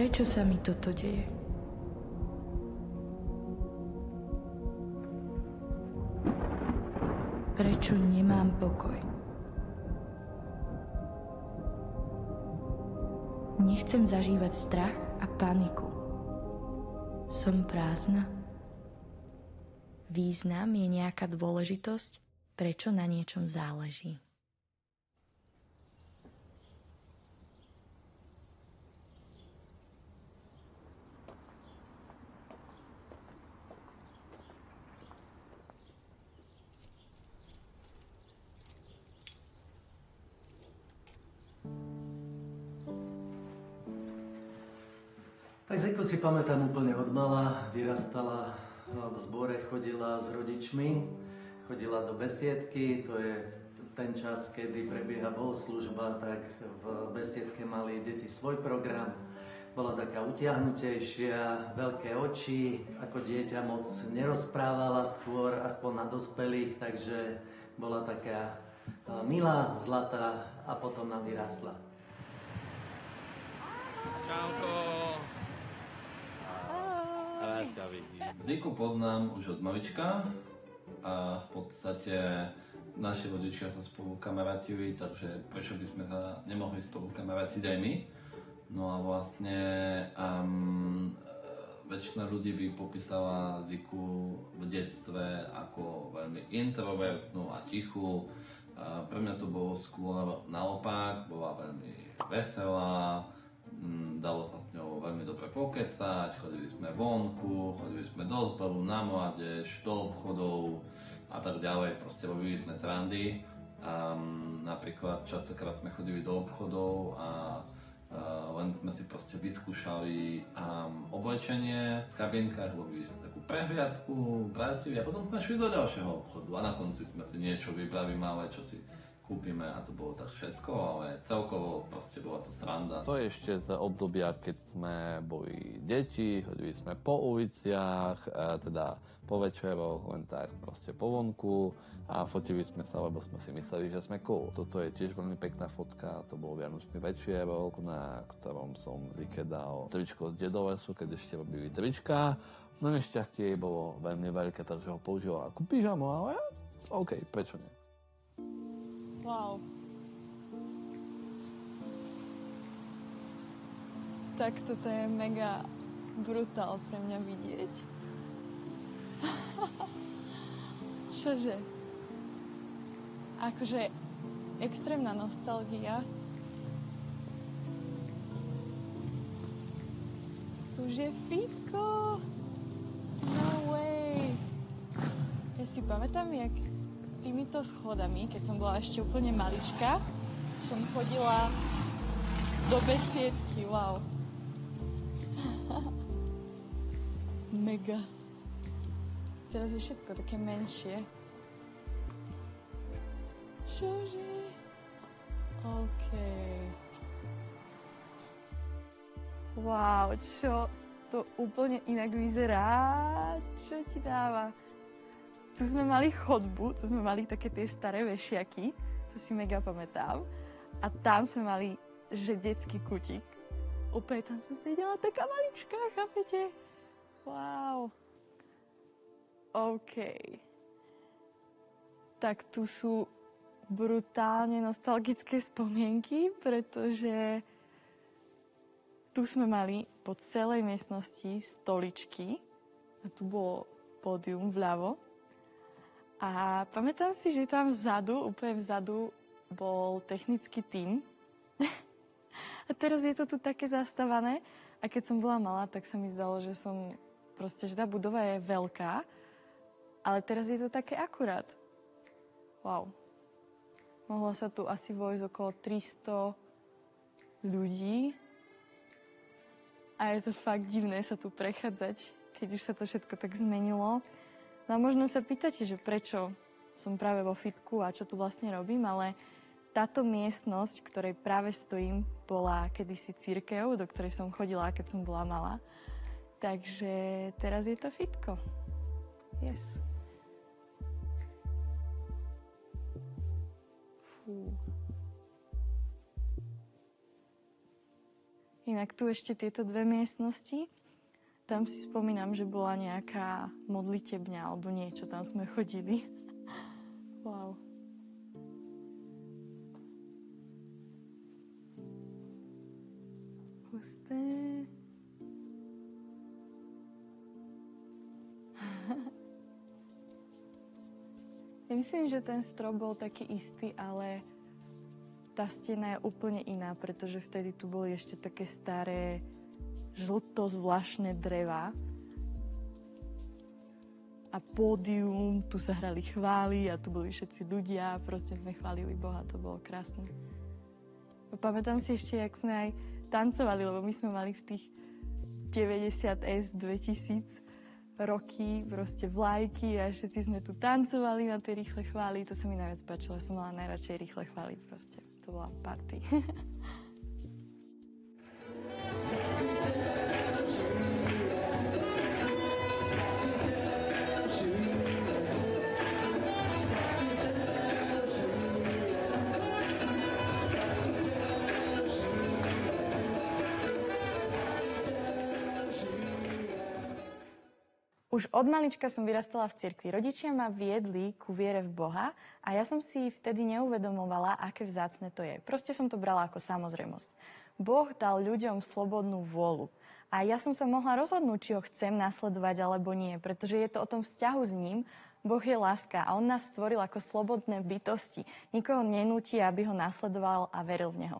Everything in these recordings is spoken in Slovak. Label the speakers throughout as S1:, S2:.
S1: Prečo sa mi toto deje? Prečo nemám pokoj? Nechcem zažívať strach a paniku. Som prázdna? Význam je nejaká dôležitosť, prečo na niečom záleží.
S2: Tak Ziku si pamätám úplne od mala, vyrastala v zbore, chodila s rodičmi, chodila do besiedky, to je ten čas, kedy prebieha bohoslužba, tak v besiedke mali deti svoj program. Bola taká utiahnutejšia, veľké oči, ako dieťa moc nerozprávala, skôr aspoň na dospelých, takže bola taká milá, zlatá a potom nám vyrástla.
S3: Čauko.
S4: Ziku poznám už od malička a v podstate naši rodičia sa spolu kamarátili, takže prečo by sme sa nemohli spolu kamarátiť aj my. No a vlastne väčšina ľudí by popísala Ziku v detstve ako veľmi introvertnú a tichú. Pre mňa to bolo skôr naopak, bola veľmi veselá, dalo sa s ňou veľmi dobre pokecať, chodili sme vonku, chodili sme do zboru, na mládež, do obchodov a tak ďalej, proste robili sme srandy. Napríklad častokrát sme chodili do obchodov a len sme si proste vyskúšali oblečenie v kabinkách, robili sme takú prehliadku, vrátili a potom sme šli do ďalšieho obchodu a na konci sme si niečo vybrali malé, čo si kúpime a to bolo tak všetko, ale celkovo proste bola to sranda. To je ešte z obdobia, keď sme boli deti, chodili sme po uliciach, teda po večeroch, len tak proste po vonku a fotili sme sa, lebo sme si mysleli, že sme cool. Toto je tiež veľmi pekná fotka, to bol vianočný večierok, na ktorom som Zike dal tričko z Dedolesu, keď ešte robili trička. No nešťastie jej bolo veľmi veľké, takže ho použila ako pyžamo, ale OK, prečo nie?
S5: Wow. Tak toto je mega brutál pre mňa vidieť. Čože? Akože extrémna nostalgia. Tu už je fitko. No way. Ja si pamätám, jak týmito schodami, keď som bola ešte úplne malička, som chodila do besiedky, wow. Mega. Teraz je všetko také menšie. Čože? OK. Wow, čo? To úplne inak vyzerá. Čo ti dáva? Tu sme mali chodbu, tu sme mali také tie staré vešiaky, to si mega pamätám. A tam sme mali, že detský kutík. Úplne tam som sedela taká maličká, chápete? Wow. OK. Tak tu sú brutálne nostalgické spomienky, pretože tu sme mali po celej miestnosti stoličky a tu bolo pódium vľavo. A pamätám si, že tam vzadu, úplne vzadu, bol technický tím. A teraz je to tu také zastavané. A keď som bola malá, tak sa mi zdalo, že že tá budova je veľká. Ale teraz je to také akurát. Wow. Mohlo sa tu asi vojsť okolo 300 ľudí. A je to fakt divné sa tu prechádzať, keď už sa to všetko tak zmenilo. No a možno sa pýtate, že prečo som práve vo fitku a čo tu vlastne robím, ale táto miestnosť, v ktorej práve stojím, bola kedysi cirkev, do ktorej som chodila, keď som bola malá. Takže teraz je to fitko. Yes. Fú. Inak tu ešte tieto dve miestnosti. Tam si spomínam, že bola nejaká modlitebňa alebo niečo, tam sme chodili. Wow. Pusté. Ja myslím, že ten strop bol taký istý, ale tá stena je úplne iná, pretože vtedy tu boli ešte také staré, žlto zvláštne dreva. A pódium, tu sa hrali chvály a tu boli všetci ľudia a proste sme chválili Boha, to bolo krásne. Pamätám si ešte, jak sme aj tancovali, lebo my sme mali v tých 90s, 2000 roky proste vlajky a všetci sme tu tancovali na tie rýchle chvály. To sa mi najviac páčilo, som mala najradšej rýchle chvály proste. To bola party. Už od malička som vyrastala v cirkvi. Rodičia ma viedli ku viere v Boha a ja som si vtedy neuvedomovala, aké vzácne to je. Proste som to brala ako samozrejmosť. Boh dal ľuďom slobodnú vôľu. A ja som sa mohla rozhodnúť, či ho chcem nasledovať alebo nie, pretože je to o tom vzťahu s ním. Boh je láska a on nás stvoril ako slobodné bytosti. Nikoho nenúti, aby ho nasledoval a veril v neho.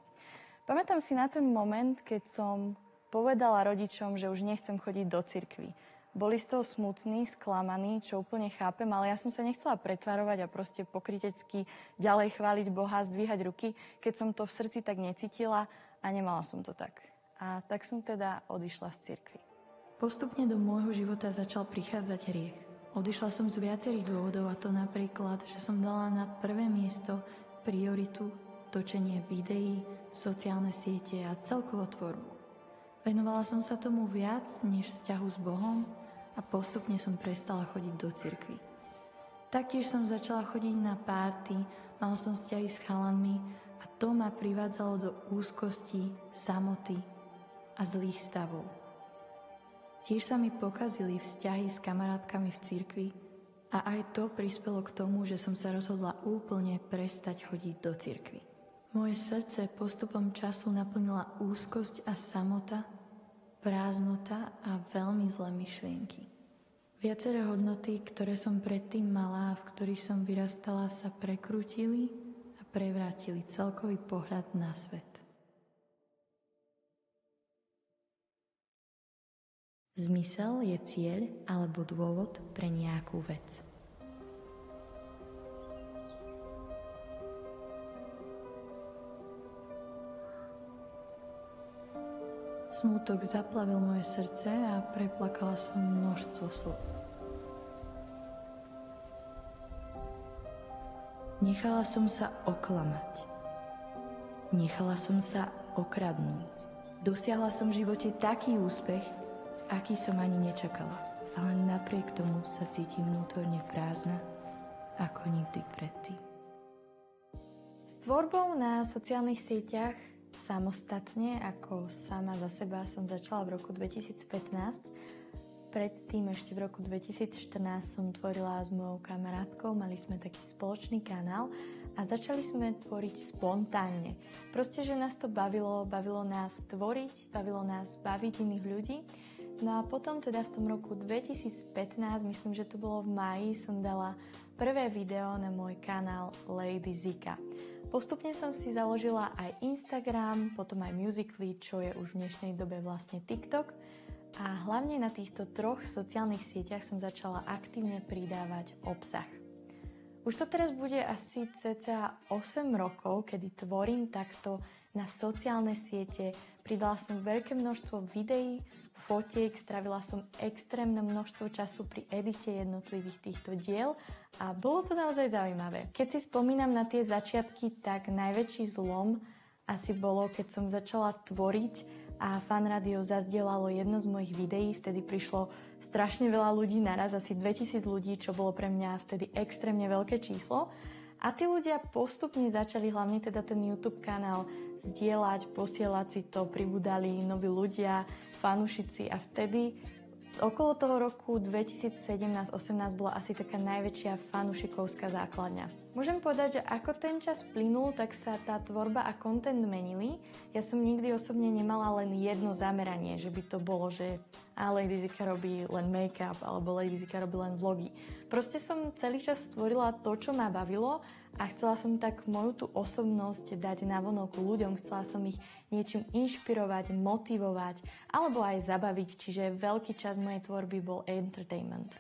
S5: Pamätám si na ten moment, keď som povedala rodičom, že už nechcem chodiť do cirkvi. Boli z toho smutní, sklamaní, čo úplne chápem, ale ja som sa nechcela pretvarovať a proste pokrytecky ďalej chváliť Boha, zdvíhať ruky, keď som to v srdci tak necítila a nemala som to tak. A tak som teda odišla z cirkvi.
S1: Postupne do môjho života začal prichádzať hriech. Odišla som z viacerých dôvodov, a to napríklad, že som dala na prvé miesto prioritu točenie videí, sociálne siete a celkovo tvorbu. Venovala som sa tomu viac než vzťahu s Bohom a postupne som prestala chodiť do cirkvi. Taktiež som začala chodiť na párty, mala som vzťahy s chalanmi a to ma privádzalo do úzkosti, samoty a zlých stavov. Tiež sa mi pokazili vzťahy s kamarátkami v cirkvi a aj to prispelo k tomu, že som sa rozhodla úplne prestať chodiť do cirkvi. Moje srdce postupom času naplnila úzkosť a samota, prázdnota a veľmi zlé myšlienky. Viaceré hodnoty, ktoré som predtým mala a v ktorých som vyrastala, sa prekrútili a prevrátili celkový pohľad na svet. Zmysel je cieľ alebo dôvod pre nejakú vec. Smútok zaplavil moje srdce a preplakala som množstvo slz. Nechala som sa oklamať. Nechala som sa okradnúť. Dosiahla som v živote taký úspech, aký som ani nečakala. Ale napriek tomu sa cítim vnútorne prázdna, ako nikdy predtým. S tvorbou na sociálnych sieťach samostatne, ako sama za seba som začala v roku 2015. Predtým ešte v roku 2014 som tvorila s mojou kamarátkou, mali sme taký spoločný kanál a začali sme tvoriť spontánne. Proste, že nás to bavilo nás tvoriť, bavilo nás baviť iných ľudí. No a potom teda v tom roku 2015, myslím, že to bolo v máji, som dala prvé video na môj kanál Lady Zika. Postupne som si založila aj Instagram, potom aj Musical.ly, čo je už v dnešnej dobe vlastne TikTok. A hlavne na týchto troch sociálnych sieťach som začala aktívne pridávať obsah. Už to teraz bude asi cca 8 rokov, kedy tvorím takto na sociálne siete. Pridala som veľké množstvo videí, fotiek, strávila som extrémne množstvo času pri edite jednotlivých týchto diel a bolo to naozaj zaujímavé. Keď si spomínam na tie začiatky, tak najväčší zlom asi bolo, keď som začala tvoriť a Fan Radio zazdielalo jedno z mojich videí. Vtedy prišlo strašne veľa ľudí naraz, asi 2000 ľudí, čo bolo pre mňa vtedy extrémne veľké číslo.
S5: A tí ľudia postupne začali, hlavne teda ten YouTube kanál, zdieľať, posielať si to, pribudali noví ľudia, fanúšici a vtedy okolo toho roku 2017-18 bola asi taká najväčšia fanúšikovská základňa. Môžem povedať, že ako ten čas plynul, tak sa tá tvorba a content menili. Ja som nikdy osobne nemala len jedno zameranie, že by to bolo, že Lady Zika robí len make-up alebo Lady Zika robí len vlogy. Proste som celý čas stvorila to, čo ma bavilo a chcela som tak moju tú osobnosť dať navonok ľuďom, chcela som ich niečím inšpirovať, motivovať alebo aj zabaviť, čiže veľký čas mojej tvorby bol entertainment.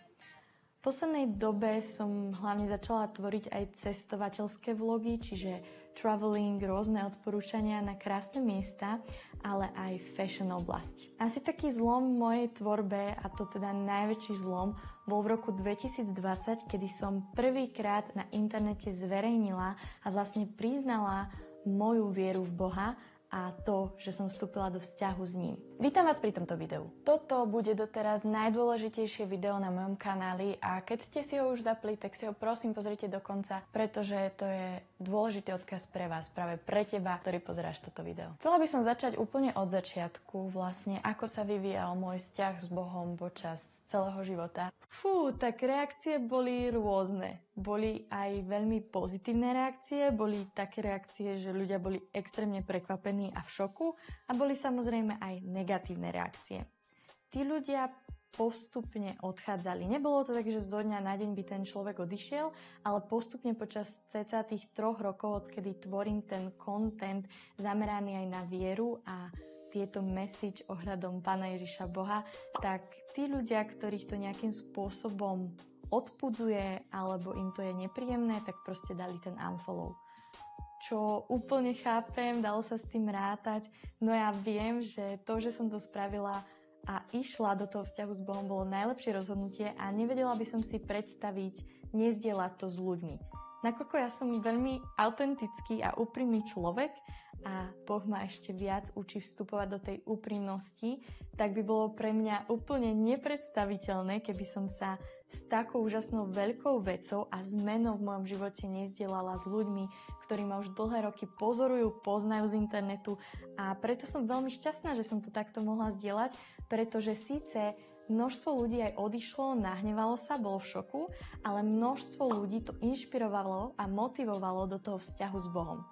S5: V poslednej dobe som hlavne začala tvoriť aj cestovateľské vlogy, čiže traveling, rôzne odporúčania na krásne miesta, ale aj fashion oblasť. Asi taký zlom v mojej tvorbe, a to teda najväčší zlom, bol v roku 2020, kedy som prvýkrát na internete zverejnila a vlastne priznala moju vieru v Boha a to, že som vstúpila do vzťahu s ním. Vítam vás pri tomto videu. Toto bude doteraz najdôležitejšie video na mojom kanáli a keď ste si ho už zapli, tak si ho prosím pozrite do konca, pretože to je dôležitý odkaz pre vás, práve pre teba, ktorý pozeráš toto video. Chcela by som začať úplne od začiatku, vlastne ako sa vyvíjal môj vzťah s Bohom počas celého života. Tak reakcie boli rôzne. Boli aj veľmi pozitívne reakcie, boli také reakcie, že ľudia boli extrémne prekvapení a v šoku a boli samozrejme aj negatívne reakcie. Tí ľudia postupne odchádzali. Nebolo to tak, že zo dňa na deň by ten človek odišiel, ale postupne počas cca tých 3 rokov, odkedy tvorím ten content zameraný aj na vieru a tieto message ohľadom Pána Ježiša Boha, tak tí ľudia, ktorých to nejakým spôsobom odpudzuje alebo im to je nepríjemné, tak proste dali ten unfollow. Čo úplne chápem, dalo sa s tým rátať, no ja viem, že to, že som to spravila a išla do toho vzťahu s Bohom, bolo najlepšie rozhodnutie a nevedela by som si predstaviť nezdieľať to s ľuďmi. Nakoľko ja som veľmi autentický a úprimný človek a Boh ma ešte viac učí vstupovať do tej úprimnosti, tak by bolo pre mňa úplne nepredstaviteľné, keby som sa s takou úžasnou veľkou vecou a zmenou v mojom živote nezdieľala s ľuďmi, ktorí ma už dlhé roky pozorujú, poznajú z internetu a preto som veľmi šťastná, že som to takto mohla zdieľať, pretože síce množstvo ľudí aj odišlo, nahnevalo sa, bolo v šoku, ale množstvo ľudí to inšpirovalo a motivovalo do toho vzťahu s Bohom.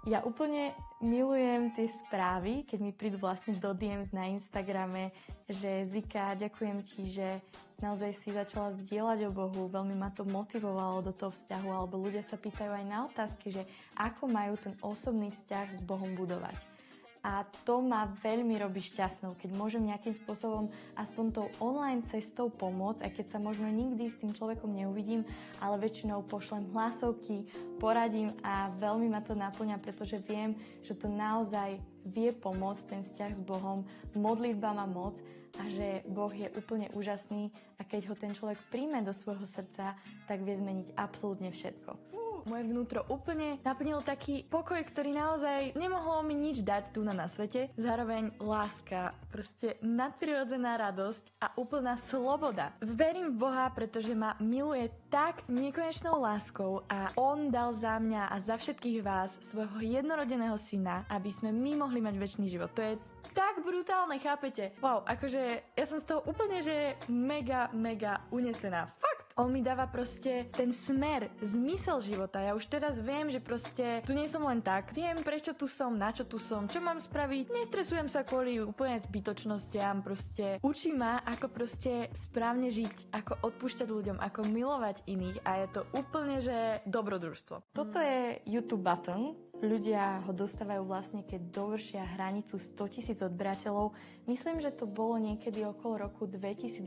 S5: Ja úplne milujem tie správy, keď mi prídu vlastne do DMs na Instagrame, že Zika, ďakujem ti, že naozaj si začala zdieľať o Bohu, veľmi ma to motivovalo do toho vzťahu, alebo ľudia sa pýtajú aj na otázky, že ako majú ten osobný vzťah s Bohom budovať. A to ma veľmi robí šťastnou, keď môžem nejakým spôsobom aspoň tou online cestou pomôcť, aj keď sa možno nikdy s tým človekom neuvidím, ale väčšinou pošlem hlasovky, poradím a veľmi ma to naplňa, pretože viem, že to naozaj vie pomôcť ten vzťah s Bohom, modlitba má moc a že Boh je úplne úžasný a keď ho ten človek príjme do svojho srdca, tak vie zmeniť absolútne všetko. Moje vnútro úplne naplnil taký pokoj, ktorý naozaj nemohlo mi nič dať tu na svete. Zároveň láska, proste nadprirodzená radosť a úplná sloboda. Verím v Boha, pretože ma miluje tak nekonečnou láskou a On dal za mňa a za všetkých vás svojho jednorodeného syna, aby sme my mohli mať večný život. To je tak brutálne, chápete? Wow, akože ja som z toho úplne, že mega unesená. Fakt! On mi dáva proste ten smer, zmysel života. Ja už teraz viem, že proste tu nie som len tak. Viem, prečo tu som, na čo tu som, čo mám spraviť. Nestresujem sa kvôli úplne zbytočnostiam. Proste učí ma, ako proste správne žiť, ako odpúšťať ľuďom, ako milovať iných a je to úplne, že dobrodružstvo. Toto je YouTube button. Ľudia ho dostávajú vlastne, keď dovršia hranicu 100 000 odberateľov. Myslím, že to bolo niekedy okolo roku 2018,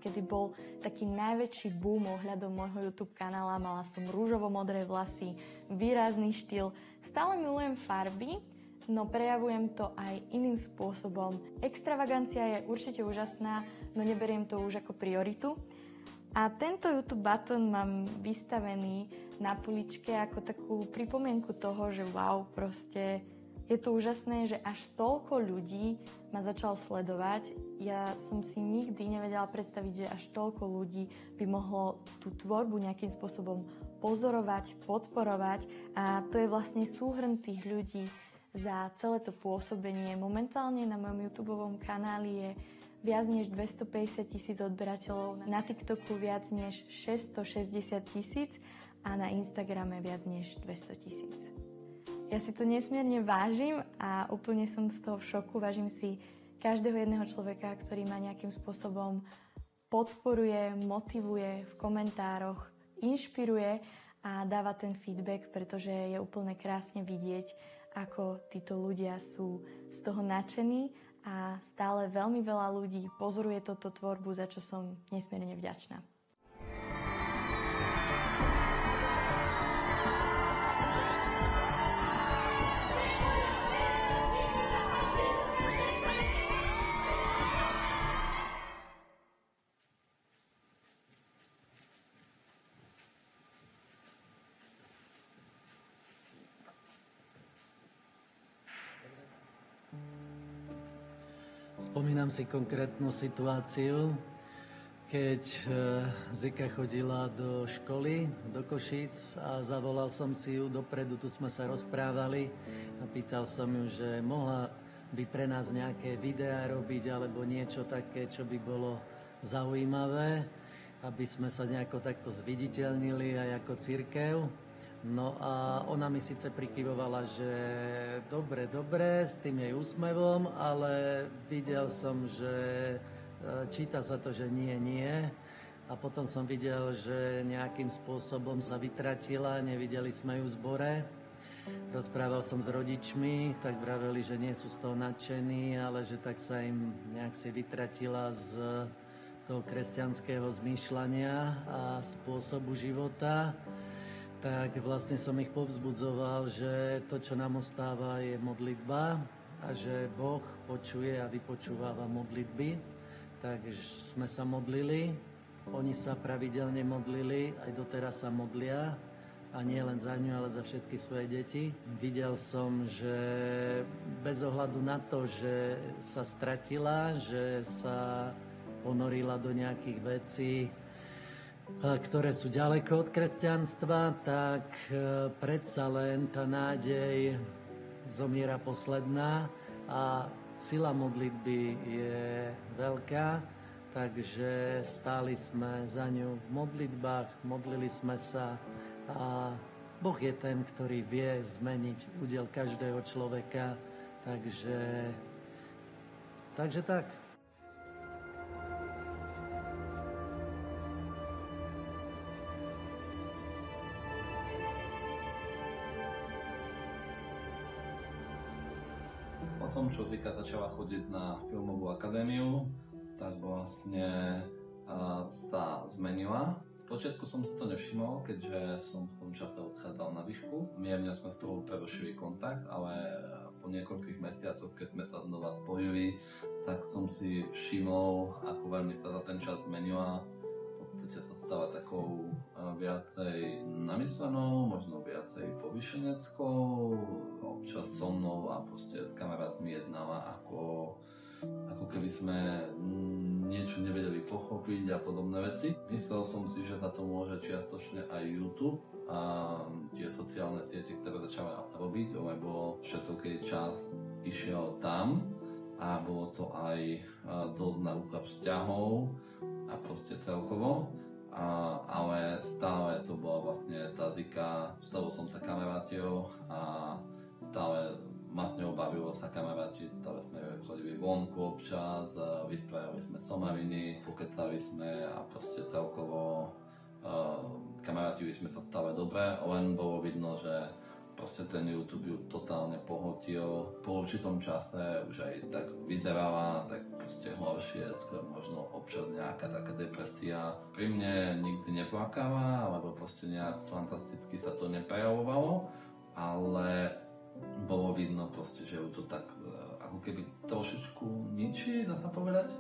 S5: kedy bol taký najväčší boom ohľadom môjho YouTube kanála. Mala som rúžovo-modré vlasy, výrazný štýl. Stále milujem farby, no prejavujem to aj iným spôsobom. Extravagancia je určite úžasná, no neberiem to už ako prioritu. A tento YouTube button mám vystavený na poličke ako takú pripomienku toho, že wow, proste je to úžasné, že až toľko ľudí ma začalo sledovať. Ja som si nikdy nevedela predstaviť, že až toľko ľudí by mohlo tú tvorbu nejakým spôsobom pozorovať, podporovať a to je vlastne súhrn tých ľudí za celé to pôsobenie. Momentálne na mojom YouTubeovom kanáli je viac než 250 000 odberateľov, na TikToku viac než 660 000 a na Instagrame viac než 200 000. Ja si to nesmierne vážim a úplne som z toho v šoku. Vážim si každého jedného človeka, ktorý ma nejakým spôsobom podporuje, motivuje v komentároch, inšpiruje a dáva ten feedback, pretože je úplne krásne vidieť, ako títo ľudia sú z toho nadšení a stále veľmi veľa ľudí pozoruje túto tvorbu, za čo som nesmierne vďačná.
S2: Spomínam si konkrétnu situáciu, keď Zika chodila do školy, do Košíc a zavolal som si ju dopredu, tu sme sa rozprávali a pýtal som ju, že mohla by pre nás nejaké videá robiť alebo niečo také, čo by bolo zaujímavé, aby sme sa nejako takto zviditeľnili aj ako cirkev. No a ona mi síce prikyvovala, že dobre, s tým jej úsmevom, ale videl som, že číta sa to, že nie. A potom som videl, že nejakým spôsobom sa vytratila, nevideli sme ju v zbore. Rozprával som s rodičmi, tak vraveli, že nie sú z toho nadšení, ale že tak sa im nejak si vytratila z toho kresťanského zmýšľania a spôsobu života. Tak vlastne som ich povzbudzoval, že to, čo nám ostáva, je modlitba a že Boh počuje a vypočúváva modlitby. Takže sme sa modlili, oni sa pravidelne modlili, aj doteraz sa modlia a nie len za ňu, ale za všetky svoje deti. Videl som, že bez ohľadu na to, že sa stratila, že sa ponorila do nejakých vecí, ktoré sú ďaleko od kresťanstva, tak predsa len tá nádej zomiera posledná a sila modlitby je veľká, takže stáli sme za ňu v modlitbách, modlili sme sa a Boh je ten, ktorý vie zmeniť údel každého človeka, takže tak.
S4: Po tom, čo Zika začala chodiť na filmovú akadémiu, tak vlastne sa zmenila. Spočiatku som si to nevšimol, keďže som v tom čase odchádzal na výšku. Mierne sme spolu prerušili kontakt, ale po niekoľkých mesiacoch, keď sme sa znova spojili, tak som si všimol, ako veľmi sa za ten čas zmenila. V podstate sa stala takou viacej namyslenou, možno viacej povyšeneckou, občas so mnou a proste s kamarátmi jednala ako keby sme niečo nevedeli pochopiť a podobné veci. Myslel som si, že za to môže čiastočne aj YouTube a tie sociálne siete, ktoré začala robiť, lebo všetok jej čas išiel tam a bolo to aj dosť na úkor vzťahov a proste celkovo. Ale stále to bola vlastne tá Zika, stalo som sa kamarátil a stále ma s ňou bavilo sa kamarátiť, stále sme chodili vonku občas, vyspávali sme somariny, pokecali sme a proste celkovo kamarátili sme sa stále dobre, len bolo vidno, že proste ten YouTube ju totálne pohltil. Po určitom čase už aj tak vyzerala, tak proste horšie, skôr možno občas nejaká taká depresia. Pri mne nikdy neplakala, alebo proste nejak fantasticky sa to neprejavovalo, ale bolo vidno proste, že ju to tak ako keby trošičku ničí, dá sa povedať.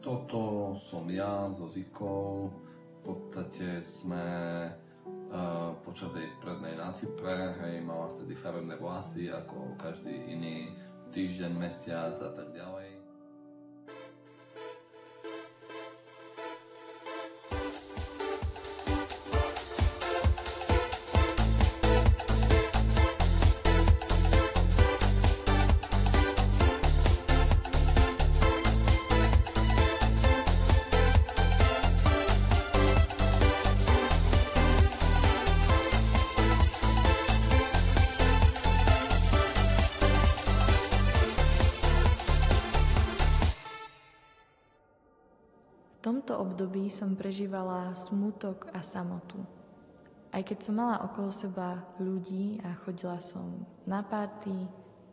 S4: Toto som ja so Zikou, v podstate sme počas jej strednej na Cypre, hej, mala vtedy farebné vlasy ako každý iný týždeň, mesiac a tak ďalej.
S1: tomto období som prežívala smútok a samotu. Aj keď som mala okolo seba ľudí a chodila som na party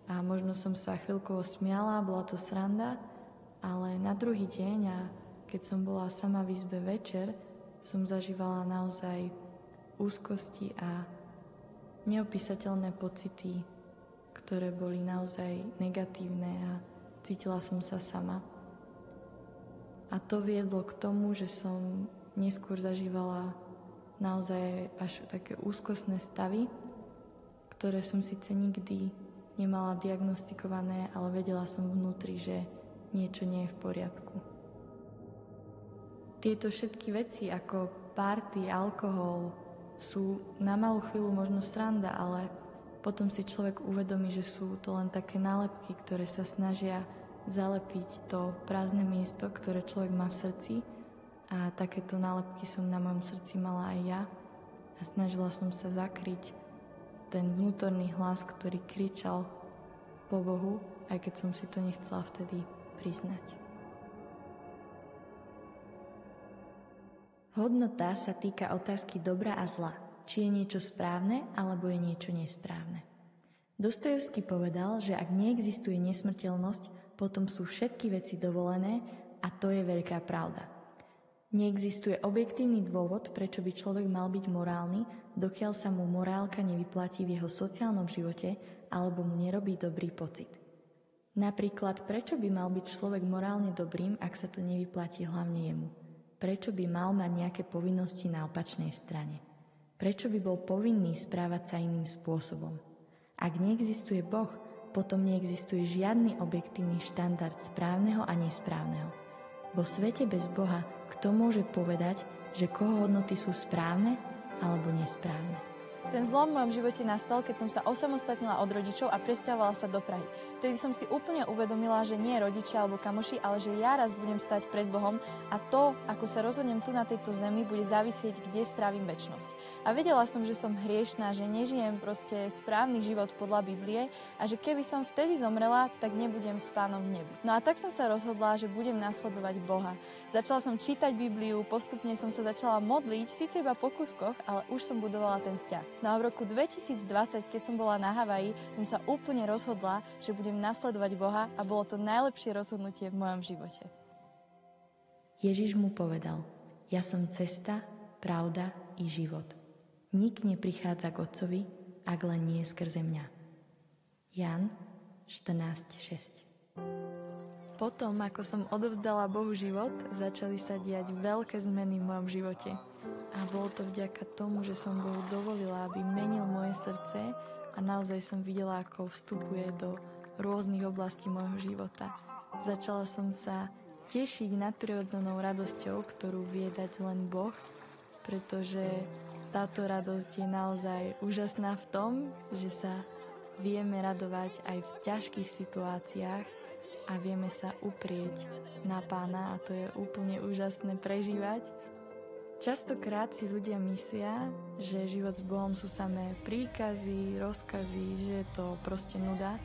S1: a možno som sa chvíľkovo smiala, bola to sranda, ale na druhý deň a keď som bola sama v izbe večer, som zažívala naozaj úzkosti a neopísateľné pocity, ktoré boli naozaj negatívne a cítila som sa sama. A to viedlo k tomu, že som neskôr zažívala naozaj až také úzkostné stavy, ktoré som síce nikdy nemala diagnostikované, ale vedela som vnútri, že niečo nie je v poriadku. Tieto všetky veci ako party, alkohol sú na malú chvíľu možno sranda, ale potom si človek uvedomí, že sú to len také nálepky, ktoré sa snažia zalepiť to prázdne miesto, ktoré človek má v srdci. A takéto nálepky som na mojom srdci mala aj ja. A snažila som sa zakryť ten vnútorný hlas, ktorý kričal po Bohu, aj keď som si to nechcela vtedy priznať.
S3: Hodnota sa týka otázky dobra a zla. Či je niečo správne, alebo je niečo nesprávne. Dostojevský povedal, že ak neexistuje nesmrteľnosť, potom sú všetky veci dovolené a to je veľká pravda. Neexistuje objektívny dôvod, prečo by človek mal byť morálny, dokiaľ sa mu morálka nevyplatí v jeho sociálnom živote alebo mu nerobí dobrý pocit. Napríklad, prečo by mal byť človek morálne dobrým, ak sa to nevyplatí hlavne jemu? Prečo by mal mať nejaké povinnosti na opačnej strane? Prečo by bol povinný správať sa iným spôsobom? Ak neexistuje Boh, potom neexistuje žiadny objektívny štandard správneho a nesprávneho. Vo svete bez Boha kto môže povedať, že koho hodnoty sú správne alebo nesprávne?
S5: Ten zlom v mojom živote nastal, keď som sa osamostatnila od rodičov a presťahovala sa do Prahy. Vtedy som si úplne uvedomila, že nie rodičia alebo kamoši, ale že ja raz budem stať pred Bohom a to, ako sa rozhodnem tu na tejto zemi, bude závisieť, kde strávim večnosť. A vedela som, že som hriešná, že nežijem proste správny život podľa Biblie a že keby som vtedy zomrela, tak nebudem s Pánom v nebi. No a tak som sa rozhodla, že budem nasledovať Boha. Začala som čítať Bibliu, postupne som sa začala modliť, síce iba po kuskoch, ale už som budovala ten vzťah. No a v roku 2020, keď som bola na Havaji, som sa úplne rozhodla, že budem nasledovať Boha a bolo to najlepšie rozhodnutie v mojom živote.
S3: Ježiš mu povedal: Ja som cesta, pravda i život. Nik neprichádza k Otcovi, ak len nie skrze mňa. Jan 14:6.
S5: Potom, ako som odovzdala Bohu život, začali sa diať veľké zmeny v mojom živote. A bolo to vďaka tomu, že som Bohu dovolila, aby menil moje srdce a naozaj som videla, ako vstupuje do rôznych oblastí môjho života. Začala som sa tešiť nadprirodzenou radosťou, ktorú vie dať len Boh, pretože táto radosť je naozaj úžasná v tom, že sa vieme radovať aj v ťažkých situáciách a vieme sa uprieť na Pána a to je úplne úžasné prežívať. Častokrát si ľudia myslia, že život s Bohom sú samé príkazy, rozkazy, že je to proste nuda.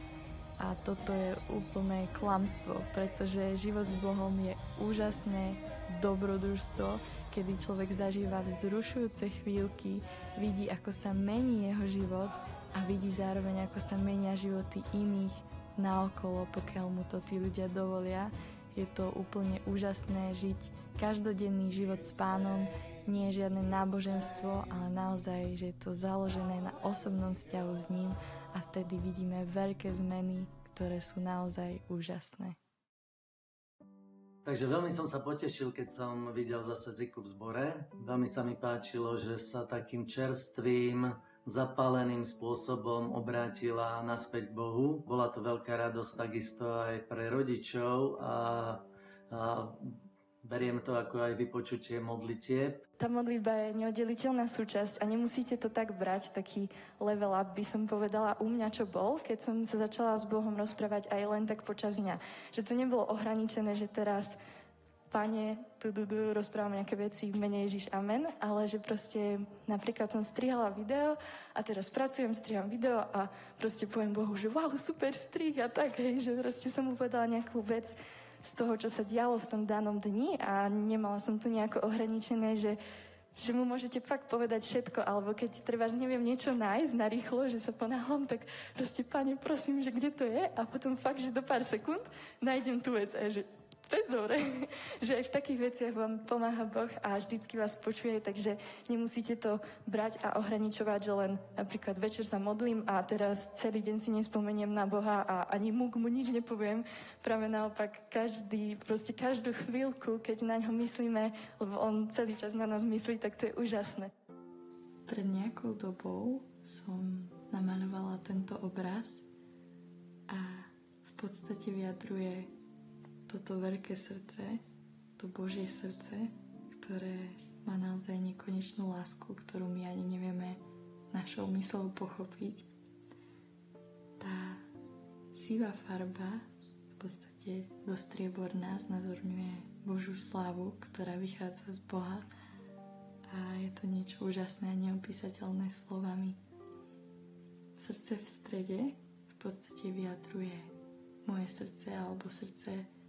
S5: A toto je úplné klamstvo, pretože život s Bohom je úžasné dobrodružstvo, kedy človek zažíva vzrušujúce chvíľky, vidí, ako sa mení jeho život a vidí zároveň, ako sa menia životy iných naokolo, pokiaľ mu to tí ľudia dovolia. Je to úplne úžasné žiť každodenný život s Pánom, nie je žiadne náboženstvo, ale naozaj, že je to založené na osobnom vzťahu s ním a vtedy vidíme veľké zmeny, ktoré sú naozaj úžasné.
S2: Takže veľmi som sa potešil, keď som videl zase Ziku v zbore. Veľmi sa mi páčilo, že sa takým čerstvým, zapáleným spôsobom obrátila naspäť k Bohu. Bola to veľká radosť takisto aj pre rodičov a beriem to ako aj vypočutie modlitieb.
S1: Tá modlitba je neoddeliteľná súčasť a nemusíte to tak brať, taký level up by som povedala u mňa, čo bol, keď som sa začala s Bohom rozprávať aj len tak počas dňa. Že to nebolo ohraničené, že teraz Pane, rozprávam nejaké veci v mene Ježiš, amen, ale že proste napríklad som strihala video a teraz striham video a proste poviem Bohu, že wow, super strih a tak, hej, že proste som mu povedala nejakú vec,
S5: z toho, čo sa dialo v tom danom dni a nemala som to nejako ohraničené, že mu môžete fakt povedať všetko, alebo keď treba, neviem, niečo nájsť na rýchlo, že sa ponáhľam, tak proste, Pane, prosím, že kde to je? A potom fakt, že do pár sekúnd nájdem tú vec a že to je dobré, že aj v takých veciach vám pomáha Boh a vždycky vás počuje, takže nemusíte to brať a ohraničovať, že len napríklad večer sa modlím a teraz celý deň si nespomeniem na Boha a ani mu nič nepoviem. Práve naopak, každú chvíľku, keď na ňo myslíme, lebo on celý čas na nás myslí, tak to je úžasné.
S3: Pred nejakou dobou som namaľovala tento obraz a v podstate vyjadruje toto veľké srdce, to Božie srdce, ktoré má naozaj nekonečnú lásku, ktorú my ani nevieme našou mysľou pochopiť. Tá sivá farba, v podstate dostrieborná, znázorňuje Božiu slávu, ktorá vychádza z Boha a je to niečo úžasné a neopísateľné slovami. Srdce v strede v podstate vyjadruje moje srdce alebo srdce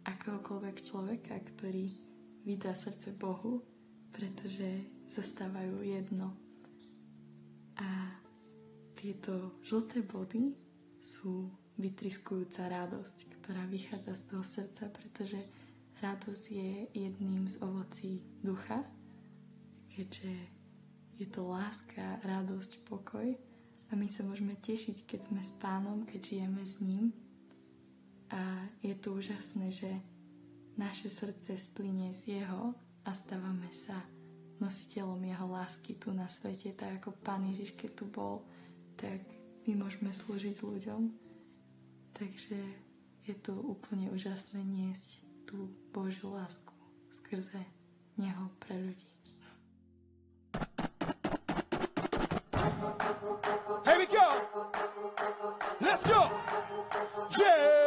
S3: akéhokoľvek človeka, ktorý vydá srdce Bohu, pretože sa stávajú jedno. A tieto žlté body sú vytriskujúca radosť, ktorá vychádza z toho srdca, pretože radosť je jedným z ovocí ducha, keďže je to láska, radosť, pokoj a my sa môžeme tešiť, keď sme s Pánom, keď žijeme s ním. A je to úžasné, že naše srdce splynie z jeho a stávame sa nositeľom jeho lásky tu na svete. Tak ako Pán Ježiš, keď tu bol, tak my môžeme slúžiť ľuďom. Takže je to úplne úžasné niesť tú Božiu lásku skrze neho pre ľudí.
S6: Here we go! Let's go! Yeah!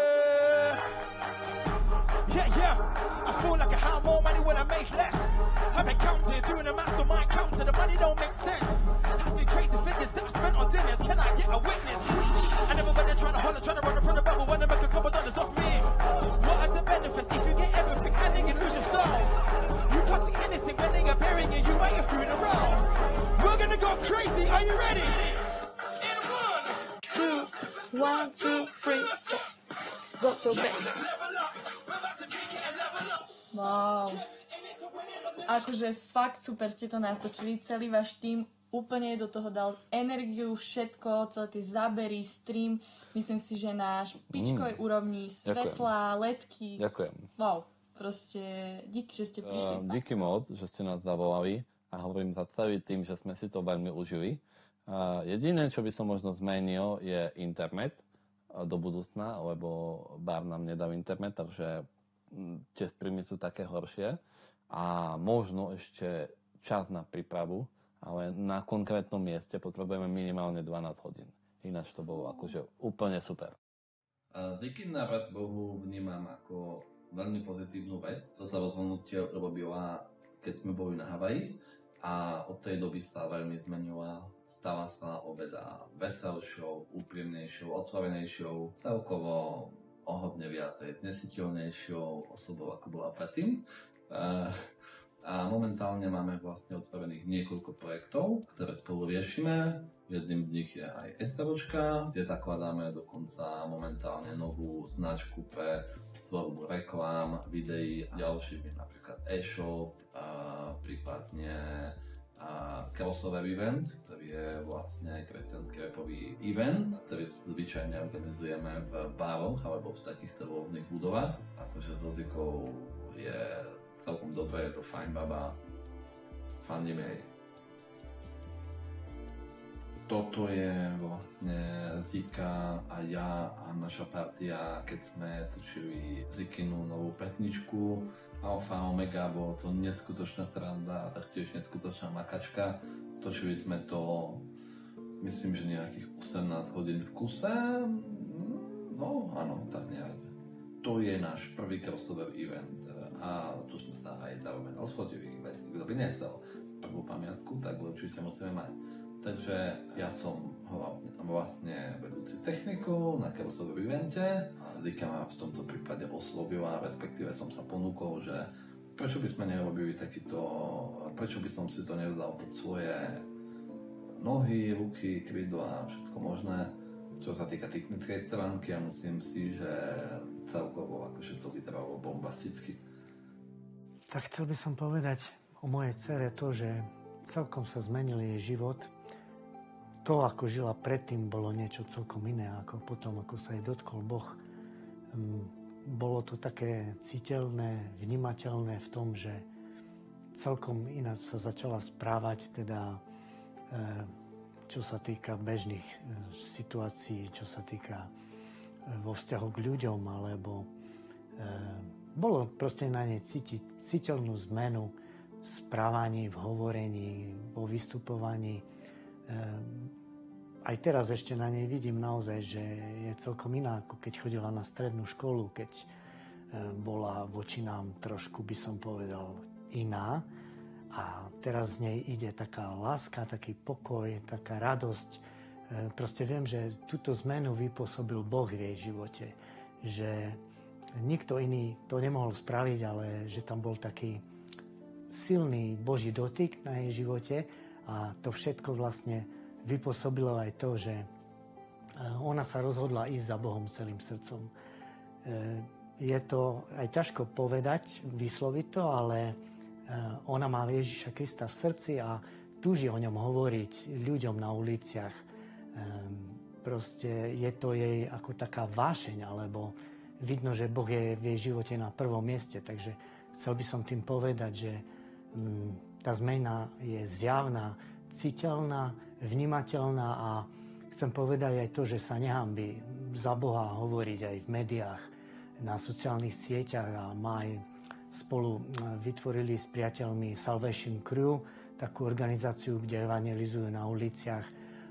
S6: I feel like I have more money when I make less. I've been counting, doing a mastermind counting. The money don't make sense. I see crazy figures that I spent on dinners. Can I get a witness? And everybody trying to holler, trying to run up from the bubble. Wanna make a couple dollars off me. What are the benefits if you get everything and then you lose yourself? You can't take anything when they are burying you. You ain't through the round. We're gonna go crazy. Are you ready? In
S5: 1, 2, 3, 4. Go to bed. Wow. Akože fakt super ste to natočili, celý váš tým úplne do toho dal energiu, všetko, celé tie zábery, stream. Myslím si, že na špičkovej úrovni, svetlá, ledky.
S7: Ďakujem.
S5: Wow, proste díky, že ste prišli.
S7: Díky moc, že ste nás zavolali a hovorím za celý tým, že sme si to veľmi užili. Jediné, čo by som možno zmenil, je internet do budúcna, lebo bar nám nedal internet, takže tie streamy sú také horšie a možno ešte čas na prípravu, ale na konkrétnom mieste potrebujeme minimálne 12 hodín. Ináč to bolo akože úplne super.
S4: Zvyky návrat Bohu vnímam ako veľmi pozitívnu vec. To sa rozhodnutie robila, keď sme boli na Havaji a od tej doby sa veľmi zmenila. Stala sa obeda veselšou, úprimnejšou, otvorenejšou, celkovo o hodne viacej znesiteľnejšou osobou, ako bola predtým. A momentálne máme vlastne otvorených niekoľko projektov, ktoré spolu riešime. Jedným z nich je aj SROčka, kde zakladáme dokonca momentálne novú značku pre tvorbu reklám, videí a ďalších, napríklad e-shop, prípadne crossover event, ktorý je vlastne kresťanský rapový event, ktorý zvyčajne organizujeme v bároch alebo v takýchto rôznych budovách. Akože s Ozikou je celkom dobré, je to fajn baba, fandíme jej. Toto je vlastne Zika a ja a naša partia, keď sme točili Zikinu novú pesničku Alfa Omega, bolo to neskutočná sranda a taktiež neskutočná makačka. Točili sme to, myslím, že nejakých 18 hodín v kuse. No, áno, tak nejak. To je náš prvý crossover event a tu sme sa aj zároveň oschodili. Kto by nechcel prvú pamiatku, tak určite musíme mať. Takže ja som vlastne vedúci techniku na karosovom evente a Zika ma v tomto prípade oslovila, respektíve som sa ponúkol, že prečo by sme nerobili prečo by som si to nevzal pod svoje nohy, ruky, krídla a všetko možné. Čo sa týka technickej stránky, a myslím si, že celkovo akože to vytrvalo bombasticky.
S8: Tak chcel by som povedať o mojej dcere to, že celkom sa zmenil jej život. To, ako žila predtým, bolo niečo celkom iné, ako potom, ako sa jej dotkol Boh. Bolo to také citeľné, vnímateľné v tom, že celkom ináč sa začala správať, teda čo sa týka bežných situácií, čo sa týka vo vzťahu k ľuďom, alebo bolo proste na nej cítiť citeľnú zmenu v správaní, v hovorení, vo vystupovaní. Aj teraz ešte na nej vidím naozaj, že je celkom iná, ako keď chodila na strednú školu, keď bola voči nám trošku, by som povedal, iná. A teraz z nej ide taká láska, taký pokoj, taká radosť. Proste viem, že túto zmenu vypôsobil Boh v jej živote. Že nikto iný to nemohol spraviť, ale že tam bol taký silný Boží dotyk na jej živote a to všetko vlastne vypôsobilo aj to, že ona sa rozhodla ísť za Bohom celým srdcom. Je to aj ťažko povedať, vysloviť to, ale ona má Ježiša Krista v srdci a túži o ňom hovoriť ľuďom na uliciach. Proste je to jej ako taká vášeň, alebo vidno, že Boh je v jej živote na prvom mieste. Takže chcel by som tým povedať, že tá zmena je zjavná, citeľná, vnímateľná a chcem povedať aj to, že sa nehanbí za Boha hovoriť aj v médiách, na sociálnych sieťach a má aj spolu vytvorili s priateľmi Salvation Crew, takú organizáciu, kde evangelizujú na uliciach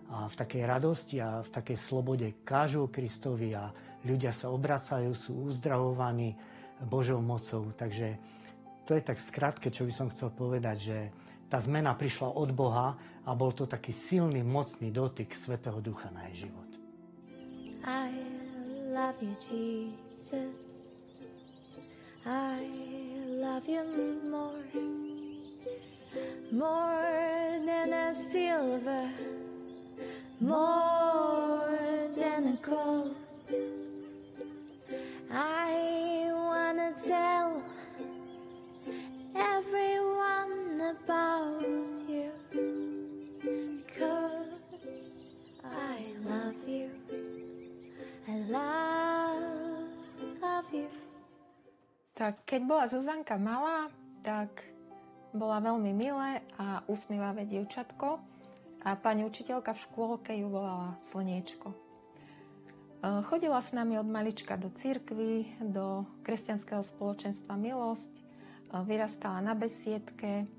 S8: a v takej radosti a v takej slobode kážu Kristovi a ľudia sa obracajú, sú uzdravovaní Božou mocou. Takže to je tak skrátke, čo by som chcel povedať, že tá zmena prišla od Boha a bol to taký silný, mocný dotyk Svätého Ducha na jej život.
S3: I love you, Jesus. I love you more than a silver, more than a gold. I wanna tell everyone about you because I love you. I love you.
S9: Tak keď bola Zuzanka malá, tak bola veľmi milé a usmievavé dievčatko a pani učiteľka v škôlke ju volala Slniečko. Chodila s nami od malička do cirkvi, do kresťanského spoločenstva Milosť, vyrastala na besiedke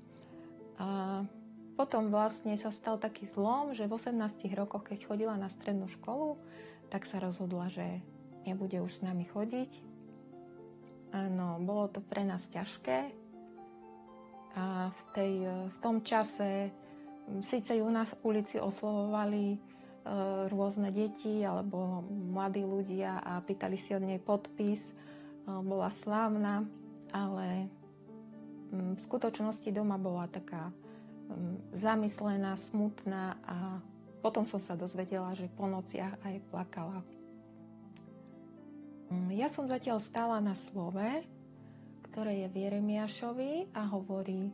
S9: a potom vlastne sa stal taký zlom, že v 18 rokoch, keď chodila na strednú školu, tak sa rozhodla, že nebude už s nami chodiť. Áno, bolo to pre nás ťažké a v tom čase síce ju na ulici oslovovali rôzne deti alebo mladí ľudia a pýtali si od nej podpis, bola slávna, ale v skutočnosti doma bola taká zamyslená, smutná a potom som sa dozvedela, že po nociach aj plakala. Ja som zatiaľ stála na slove, ktoré je v Jeremiášovi a hovorí: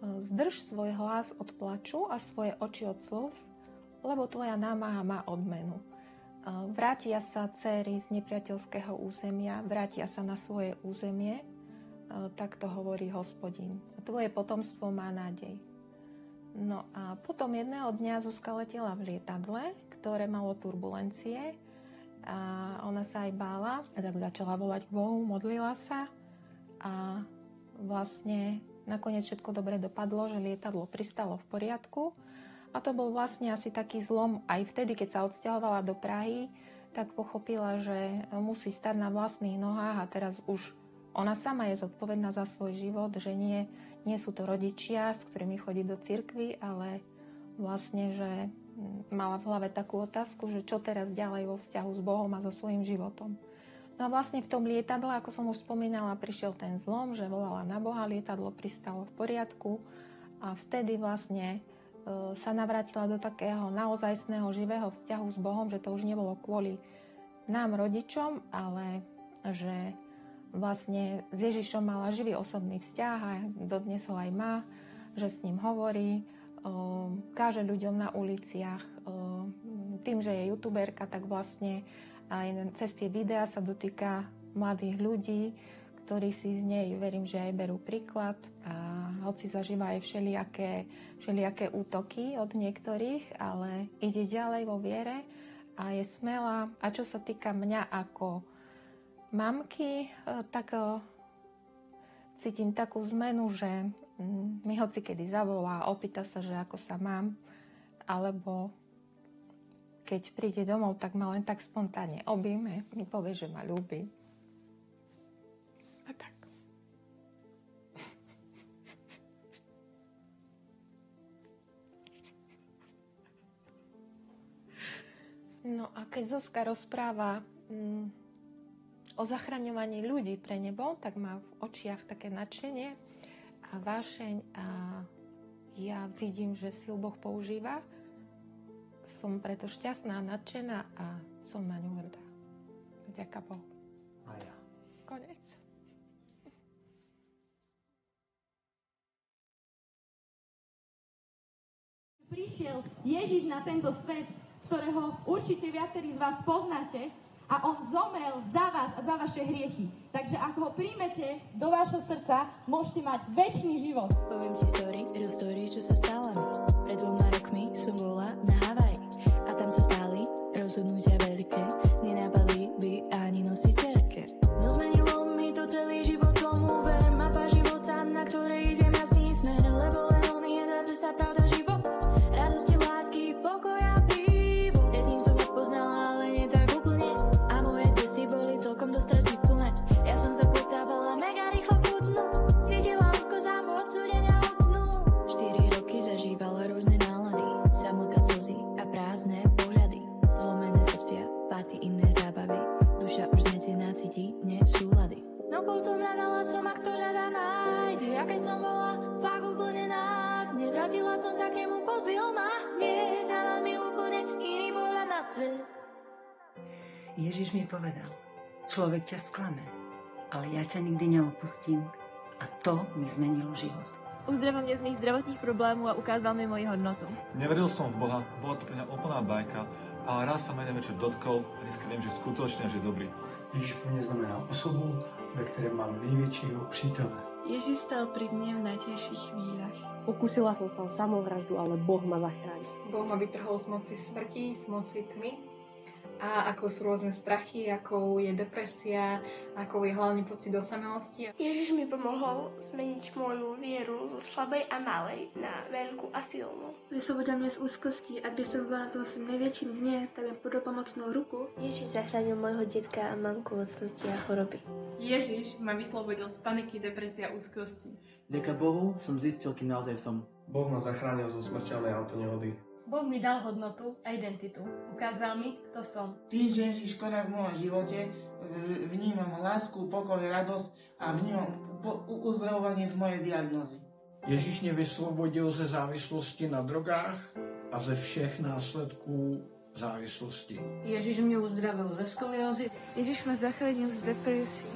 S9: zdrž svoj hlas od plaču a svoje oči od slz, lebo tvoja námaha má odmenu. Vrátia sa dcéry z nepriateľského územia, vrátia sa na svoje územie, tak to hovorí Hospodin. Tvoje potomstvo má nádej. No a potom jedného dňa Zuzka letela v lietadle, ktoré malo turbulencie, a ona sa aj bála, a tak začala volať k Bohu, modlila sa a vlastne nakoniec všetko dobre dopadlo, že lietadlo pristalo v poriadku a to bol vlastne asi taký zlom aj vtedy, keď sa odsťahovala do Prahy, tak pochopila, že musí stať na vlastných nohách a teraz už ona sama je zodpovedná za svoj život, že nie sú to rodičia, s ktorými chodí do cirkvi, ale vlastne, že mala v hlave takú otázku, že čo teraz ďalej vo vzťahu s Bohom a so svojím životom. No a vlastne v tom lietadle, ako som už spomínala, prišiel ten zlom, že volala na Boha, lietadlo pristalo v poriadku a vtedy vlastne sa navrátila do takého naozajstného živého vzťahu s Bohom, že to už nebolo kvôli nám, rodičom, ale že vlastne s Ježišom mala živý osobný vzťah a dodnes ho aj má, že s ním hovorí, káže ľuďom na uliciach. Tým, že je youtuberka, tak vlastne aj cez tie videá sa dotýka mladých ľudí, ktorí si z nej, verím, že aj berú príklad. A hoci zažíva aj všelijaké útoky od niektorých, ale ide ďalej vo viere a je smelá. A čo sa týka mňa ako mamky, tak cítim takú zmenu, že mi hoci kedy zavolá, opýta sa, že ako sa mám, alebo keď príde domov, tak ma len tak spontánne objíme, mi povie, že ma ľúbi. A tak. No a keď Zuzka rozpráva o zachraňovaní ľudí pre nebo, tak má v očiach také nadšenie a vášeň a ja vidím, že si ju Boh používa. Som preto šťastná, nadšená a som na ňu hrdá. Vďaka Bohu.
S8: A ja.
S9: Konec.
S10: Prišiel Ježiš na tento svet, ktorého určite viacerí z vás poznáte, a on zomrel za vás a za vaše hriechy. Takže ak ho príjmete do vášho srdca, môžete mať večný život.
S1: Poviem ti story, čo sa stala mi. Pred 2 rokmi som bola na Havaji a tam sa stali rozhodnutia veľké. Nenapadli by ani nositeľke. No zmenilo mi to celý život, tomu ver. Mapa života, na ktorej idem jasný smer, lebo len on je tá cesta, pravda, život. Radosti, lásky, pokoja, pivo. Predtým som ho poznala, ale nie tak úplne. A moje cesty boli celkom dosť plné. Ja som sa potávala mega rýchlo ku dnu. Cítila úzko sám odsúdenia od dnu. 4 roky zažívala rôzne nálady. Samotka, slzy a prázdne pohľady. Zlomené srdcia, párty, iné zábavy. Duša už necíti nesúlady. No potom hľadala som, ak to hľadá nájde. A keď som bola fakt úplne na dne, vrátila som sa k nemu, pozvihol ma hneď a dal mi úplne iný pohľad na svet.
S11: Ježiš mi povedal, človek ťa sklame, ale ja ťa nikdy neopustím. A to mi zmenilo život.
S12: Uzdravil mňa z mých zdravotných problémov a ukázal mi moju hodnotu.
S13: Neveril som v Boha, bola to pre mňa úplná bajka, ale raz sa ma jeden večer dotkol a dneska viem, že skutočne, že je dobrý.
S14: Ježiš pre mňa znamená osobu, ve ktorej mám najväčšieho přítela.
S15: Ježiš stal pri mne v najťažších chvíľach.
S16: Pokúsila som sa o samovraždu, ale Boh ma zachránil.
S17: Boh ma vytrhol z moci smrti, z moci tmy. A ako sú rôzne strachy, ako je depresia, ako je hlavne pocit osamelosti.
S18: Ježiš mi pomohol zmeniť moju vieru zo slabej a malej na veľkú a silnú.
S19: Vyslobodil mě z úzkosti a když jsem byla na tom svým největším dně, tak mi podal pomocnou ruku.
S20: Ježiš zachránil môjho detka a mamku od smrti a choroby.
S21: Ježiš ma vyslobodil z paniky, depresie a úzkosti.
S22: Vďaka Bohu som zistil, kým naozaj som.
S23: Boh ma zachránil zo smrteľnej autonehody.
S24: Boh mi dal hodnotu a identitu. Ukázal mi, kto som.
S25: Tým, že Ježiš koná v mojom živote, vnímam lásku, pokoj, radosť a vnímam uzdravovanie z mojej diagnózy.
S26: Ježíš mě vysvobodil ze závislosti na drogách a ze všech následků závislosti.
S27: Ježíš mě uzdravil ze skoliózy.
S28: Ježíš ma zachránil z depresie.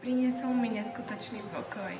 S29: Priniesol mi neskutočný pokoj.